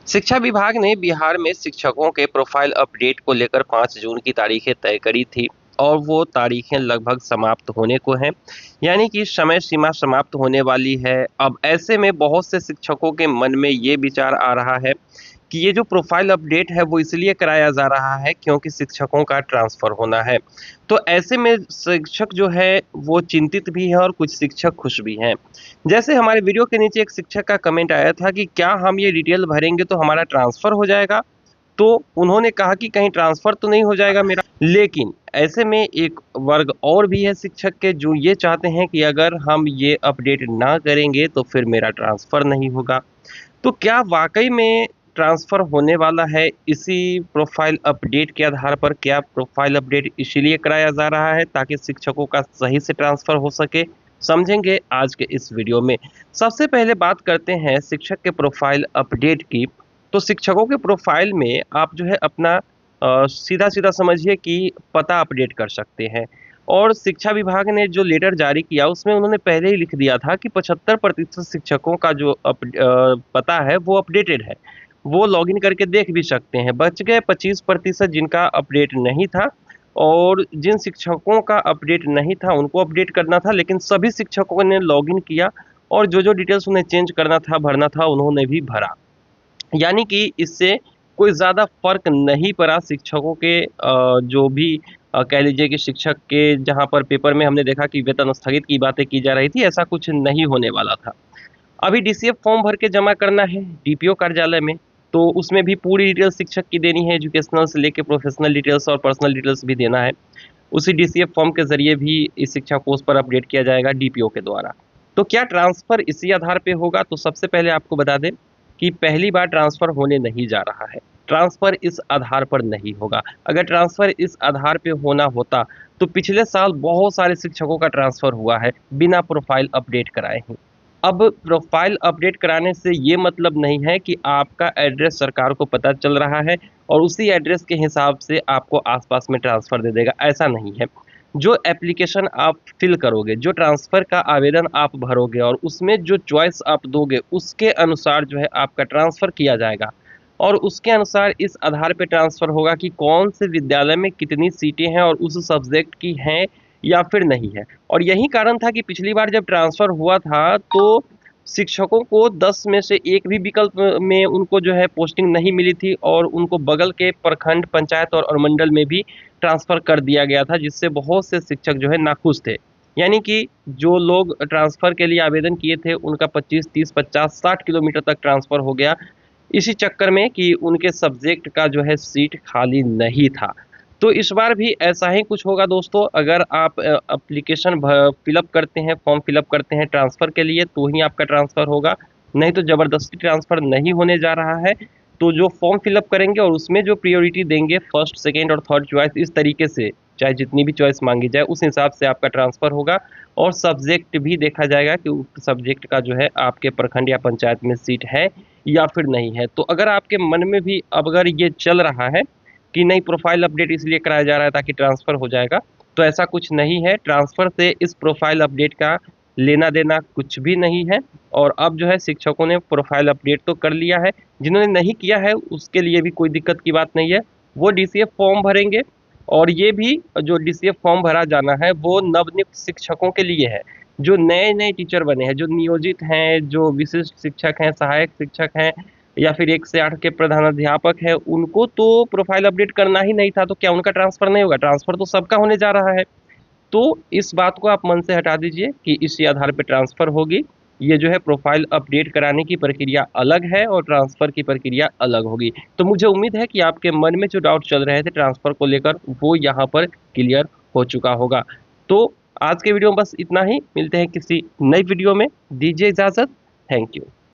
शिक्षा विभाग ने बिहार में शिक्षकों के प्रोफाइल अपडेट को लेकर 5 जून की तारीखें तय करी थी और वो तारीखें लगभग समाप्त होने को हैं। यानी कि समय सीमा समाप्त होने वाली है। अब ऐसे में बहुत से शिक्षकों के मन में ये विचार आ रहा है कि ये जो प्रोफाइल अपडेट है वो इसलिए कराया जा रहा है क्योंकि शिक्षकों का ट्रांसफ़र होना है। तो ऐसे में शिक्षक जो है वो चिंतित भी है और कुछ शिक्षक खुश भी हैं। जैसे हमारे वीडियो के नीचे एक शिक्षक का कमेंट आया था कि क्या हम ये डिटेल भरेंगे तो हमारा ट्रांसफ़र हो जाएगा? तो उन्होंने कहा कि कहीं ट्रांसफ़र तो नहीं हो जाएगा मेरा? लेकिन ऐसे में एक वर्ग और भी है शिक्षक के जो ये चाहते हैं कि अगर हम ये अपडेट ना करेंगे तो फिर मेरा ट्रांसफ़र नहीं होगा। तो क्या वाक़ई में ट्रांसफ़र होने वाला है इसी प्रोफ़ाइल अपडेट के आधार पर? क्या प्रोफ़ाइल अपडेट इसीलिए कराया जा रहा है ताकि शिक्षकों का सही से ट्रांसफ़र हो सके? समझेंगे आज के इस वीडियो में। सबसे पहले बात करते हैं शिक्षक के प्रोफ़ाइल अपडेट की। तो शिक्षकों के प्रोफ़ाइल में आप जो है अपना सीधा-सीधा समझिए कि पता अपडेट कर सकते हैं। और शिक्षा विभाग ने जो लेटर जारी किया उसमें उन्होंने पहले ही लिख दिया था कि 75% शिक्षकों का जो पता है वो अपडेटेड है। वो लॉगिन करके देख भी सकते हैं। बच गए 25% जिनका अपडेट नहीं था और जिन शिक्षकों का अपडेट नहीं था उनको अपडेट करना था, लेकिन सभी शिक्षकों ने लॉगिन किया और जो-जो डिटेल्स उन्हें चेंज करना था, भरना था उन्होंने भी भरा। यानी कि इससे कोई ज़्यादा फ़र्क नहीं पड़ा शिक्षकों के जो भी कह लीजिए कि शिक्षक के जहाँ पर पेपर में हमने देखा कि वेतन स्थगित की बातें की जा रही थी, ऐसा कुछ नहीं होने वाला था। अभी डीसीएफ फॉर्म भर के जमा करना है डीपीओ कार्यालय में, तो उसमें भी पूरी डिटेल्स शिक्षक की देनी है, एजुकेशनल से लेके प्रोफ़ेशनल डिटेल्स और पर्सनल डिटेल्स भी देना है। उसी डीसीएफ फॉर्म के ज़रिए भी इस शिक्षा कोर्स पर अपडेट किया जाएगा डीपीओ के द्वारा। तो क्या ट्रांसफ़र इसी आधार पे होगा? तो सबसे पहले आपको बता दें कि पहली बार ट्रांसफ़र होने नहीं जा रहा है। ट्रांसफ़र इस आधार पर नहीं होगा। अगर ट्रांसफ़र इस आधार पे होना होता, तो पिछले साल बहुत सारे शिक्षकों का ट्रांसफ़र हुआ है, बिना प्रोफ़ाइल अपडेट कराए ही। अब प्रोफ़ाइल अपडेट कराने से ये मतलब नहीं है कि आपका एड्रेस सरकार को पता चल रहा है और उसी एड्रेस के हिसाब से आपको आस-पास में ट्रांसफ़र दे देगा, ऐसा नहीं है। जो एप्लीकेशन आप फ़िल करोगे, जो ट्रांसफ़र का आवेदन आप भरोगे और उसमें जो चॉइस आप दोगे, उसके अनुसार जो है आपका ट्रांसफ़र किया जाएगा और उसके अनुसार इस आधार पे ट्रांसफ़र होगा कि कौन से विद्यालय में कितनी सीटें हैं और उस सब्जेक्ट की हैं या फिर नहीं है। और यही कारण था कि पिछली बार जब ट्रांसफ़र हुआ था तो शिक्षकों को 10 में से 1 भी विकल्प में उनको जो है पोस्टिंग नहीं मिली थी और उनको बगल के प्रखंड, पंचायत और अनुमंडल में भी ट्रांसफ़र कर दिया गया था, जिससे बहुत से शिक्षक जो है नाखुश थे। यानी कि जो लोग ट्रांसफ़र के लिए आवेदन किए थे उनका 25, 30, 50, 60 किलोमीटर तक ट्रांसफ़र हो गया, इसी चक्कर में कि उनके सब्जेक्ट का जो है सीट खाली नहीं था। तो इस बार भी ऐसा ही कुछ होगा दोस्तों। अगर आप एप्लीकेशन फ़िलअप करते हैं, फॉर्म फ़िलअप करते हैं ट्रांसफ़र के लिए तो ही आपका ट्रांसफ़र होगा, नहीं तो ज़बरदस्ती ट्रांसफ़र नहीं होने जा रहा है। तो जो फॉर्म फ़िलअप करेंगे और उसमें जो प्रायोरिटी देंगे फर्स्ट, सेकंड और थर्ड चॉइस इस तरीके से, चाहे जितनी भी चॉइस माँगी जाए उस हिसाब से आपका ट्रांसफ़र होगा और सब्जेक्ट भी देखा जाएगा कि उस सब्जेक्ट का जो है आपके प्रखंड या पंचायत में सीट है या फिर नहीं है। तो अगर आपके मन में भी अब अगर ये चल रहा है कि नहीं प्रोफ़ाइल अपडेट इसलिए कराया जा रहा है ताकि ट्रांसफ़र हो जाएगा, तो ऐसा कुछ नहीं है। ट्रांसफ़र से इस प्रोफ़ाइल अपडेट का लेना-देना कुछ भी नहीं है और अब जो है शिक्षकों ने प्रोफ़ाइल अपडेट तो कर लिया है। जिन्होंने नहीं किया है उसके लिए भी कोई दिक्कत की बात नहीं है। वो डीसीएफ फॉर्म भरेंगे और ये भी जो डीसीएफ फॉर्म भरा जाना है वो नवनियुक्त शिक्षकों के लिए है। जो नए-नए टीचर बने हैं, जो नियोजित हैं, जो विशिष्ट शिक्षक हैं, सहायक शिक्षक हैं या फिर 1 से 8 के प्रधानाध्यापक हैं, उनको तो प्रोफ़ाइल अपडेट करना ही नहीं था, तो क्या उनका ट्रांसफ़र नहीं होगा? ट्रांसफ़र तो सबका होने जा रहा है। तो इस बात को आप मन से हटा दीजिए कि इसी आधार पे ट्रांसफ़र होगी। ये जो है प्रोफ़ाइल अपडेट कराने की प्रक्रिया अलग है और ट्रांसफ़र की प्रक्रिया अलग होगी। तो मुझे उम्मीद है कि आपके मन में जो डाउट चल रहे थे ट्रांसफ़र को लेकर, वो यहाँ पर क्लियर हो चुका होगा। तो आज के वीडियो में बस इतना ही, मिलते हैं किसी नई वीडियो में। दीजिए इजाज़त। Thank you.